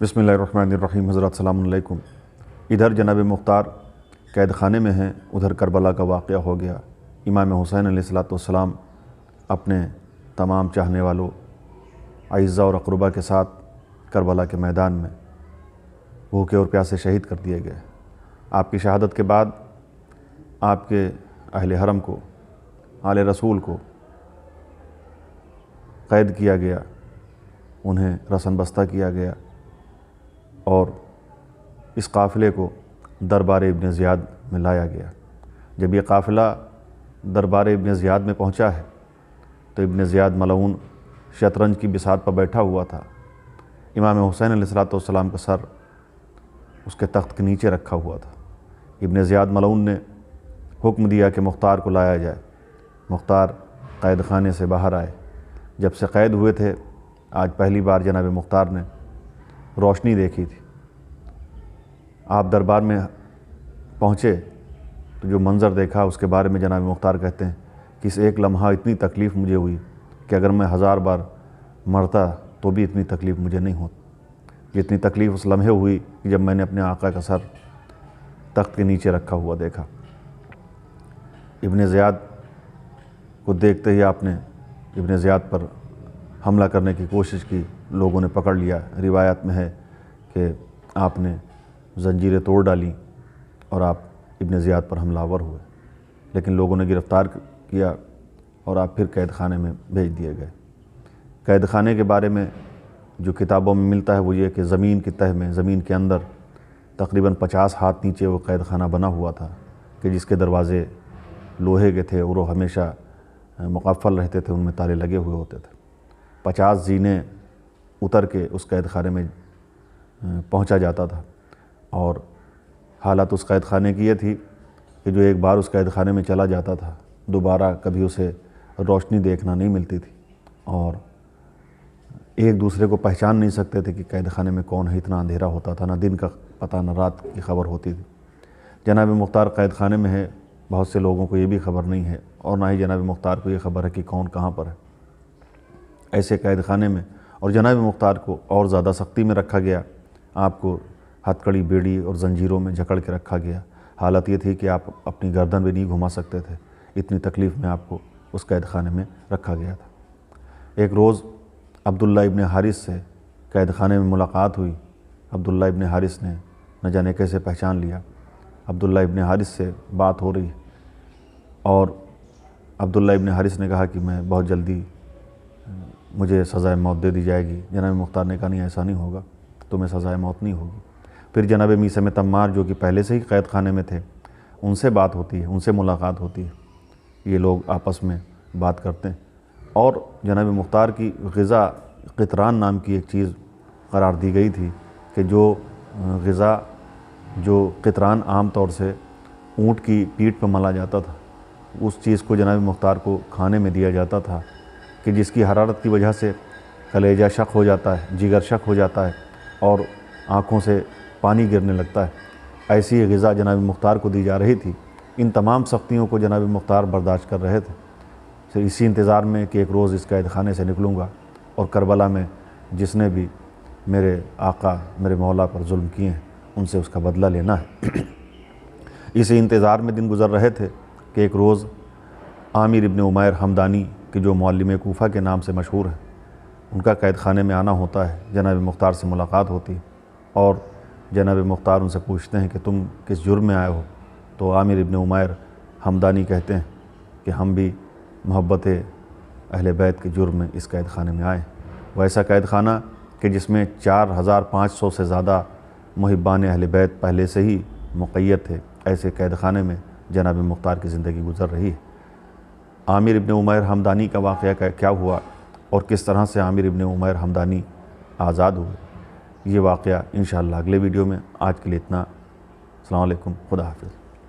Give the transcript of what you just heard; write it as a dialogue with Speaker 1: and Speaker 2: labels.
Speaker 1: بسم اللہ الرحمن الرحیم۔ حضرات السلام علیکم۔ ادھر جناب مختار قید خانے میں ہیں، ادھر کربلا کا واقعہ ہو گیا۔ امام حسین علیہ السلام اپنے تمام چاہنے والوں اعزاء اور اقربا کے ساتھ کربلا کے میدان میں بھوکے اور پیاسے شہید کر دیے گئے۔ آپ کی شہادت کے بعد آپ کے اہل حرم کو، آل رسول کو قید کیا گیا، انہیں رسن بستہ کیا گیا اور اس قافلے کو دربار ابن زیاد میں لایا گیا۔ جب یہ قافلہ دربار ابن زیاد میں پہنچا ہے تو ابن زیاد ملعون شطرنج کی بساط پر بیٹھا ہوا تھا۔ امام حسین علیہ السلام کا سر اس کے تخت کے نیچے رکھا ہوا تھا۔ ابن زیاد ملعون نے حکم دیا کہ مختار کو لایا جائے۔ مختار قید خانے سے باہر آئے۔ جب سے قید ہوئے تھے آج پہلی بار جناب مختار نے روشنی دیکھی تھی۔ آپ دربار میں پہنچے تو جو منظر دیکھا اس کے بارے میں جناب مختار کہتے ہیں کہ اس ایک لمحہ اتنی تکلیف مجھے ہوئی کہ اگر میں 1000 بار مرتا تو بھی اتنی تکلیف مجھے نہیں ہوتی جتنی تکلیف اس لمحے ہوئی کہ جب میں نے اپنے آقا کا سر تخت کے نیچے رکھا ہوا دیکھا۔ ابن زیاد کو دیکھتے ہی آپ نے ابن زیاد پر حملہ کرنے کی کوشش کی، لوگوں نے پکڑ لیا۔ روایت میں ہے کہ آپ نے زنجیریں توڑ ڈالیں اور آپ ابن زیاد پر حملہ آور ہوئے، لیکن لوگوں نے گرفتار کیا اور آپ پھر قید خانے میں بھیج دیے گئے۔ قید خانے کے بارے میں جو کتابوں میں ملتا ہے وہ یہ کہ زمین کی تہ میں، زمین کے اندر تقریباً 50 ہاتھ نیچے وہ قید خانہ بنا ہوا تھا کہ جس کے دروازے لوہے کے تھے اور وہ ہمیشہ مقفل رہتے تھے، ان میں تالے لگے ہوئے ہوتے تھے۔ 50 زینے اتر کے اس قید خانے میں پہنچا جاتا تھا، اور حالت اس قید خانے کی یہ تھی کہ جو ایک بار اس قید خانے میں چلا جاتا تھا دوبارہ کبھی اسے روشنی دیکھنا نہیں ملتی تھی، اور ایک دوسرے کو پہچان نہیں سکتے تھے کہ قید خانے میں کون ہے۔ اتنا اندھیرا ہوتا تھا، نہ دن کا پتہ نہ رات کی خبر ہوتی تھی۔ جناب مختار قید خانے میں ہے، بہت سے لوگوں کو یہ بھی خبر نہیں ہے، اور نہ ہی جناب مختار کو یہ خبر ہے کہ کون کہاں پر ہے۔ ایسے قید خانے میں اور جناب مختار کو اور زیادہ سختی میں رکھا گیا۔ آپ کو ہتھ کڑی، بیڑی اور زنجیروں میں جکڑ کے رکھا گیا۔ حالت یہ تھی کہ آپ اپنی گردن بھی نہیں گھما سکتے تھے، اتنی تکلیف میں آپ کو اس قید خانے میں رکھا گیا تھا۔ ایک روز عبداللہ ابن حارث سے قید خانے میں ملاقات ہوئی۔ عبداللہ ابن حارث نے نہ جانے کیسے پہچان لیا۔ عبداللہ ابن حارث سے بات ہو رہی اور عبداللہ ابن حارث نے کہا کہ میں بہت جلدی مجھے سزائے موت دے دی جائے گی۔ جناب مختار نے کہا نہیں، ایسا نہیں ہوگا، تمہیں سزائے موت نہیں ہوگی۔ پھر جناب میثم تمار جو کہ پہلے سے ہی قید خانے میں تھے، ان سے بات ہوتی ہے، ان سے ملاقات ہوتی ہے، یہ لوگ آپس میں بات کرتے ہیں، اور جناب مختار کی غذا قطران نام کی ایک چیز قرار دی گئی تھی کہ جو غذا، جو قطران عام طور سے اونٹ کی پیٹھ پہ ملا جاتا تھا، اس چیز کو جناب مختار کو کھانے میں دیا جاتا تھا کہ جس کی حرارت کی وجہ سے کلیجہ شق ہو جاتا ہے، جگر شق ہو جاتا ہے اور آنکھوں سے پانی گرنے لگتا ہے۔ ایسی غذا جناب مختار کو دی جا رہی تھی۔ ان تمام سختیوں کو جناب مختار برداشت کر رہے تھے، صرف اسی انتظار میں کہ ایک روز اس قید خانے سے نکلوں گا اور کربلا میں جس نے بھی میرے آقا، میرے مولا پر ظلم کیے ہیں ان سے اس کا بدلہ لینا ہے۔ اسی انتظار میں دن گزر رہے تھے کہ ایک روز عامر ابن عمیر حمدانی کہ جو معلم کوفہ کے نام سے مشہور ہیں، ان کا قید خانے میں آنا ہوتا ہے۔ جناب مختار سے ملاقات ہوتی ہے اور جناب مختار ان سے پوچھتے ہیں کہ تم کس جرم میں آئے ہو؟ تو عامر ابن عمیر حمدانی کہتے ہیں کہ ہم بھی محبت اہل بیت کے جرم میں اس قید خانے میں آئے۔ وہ ایسا قید خانہ کہ جس میں 4500 سے زیادہ محبان اہل بیت پہلے سے ہی مقید تھے، ایسے قید خانے میں جناب مختار کی زندگی گزر رہی ہے۔ عامر ابن عمیر حمدانی کا واقعہ کیا ہوا اور کس طرح سے عامر ابن عمیر حمدانی آزاد ہوئے، یہ واقعہ انشاءاللہ اگلے ویڈیو میں۔ آج کے لیے اتنا۔ السلام علیکم، خدا حافظ۔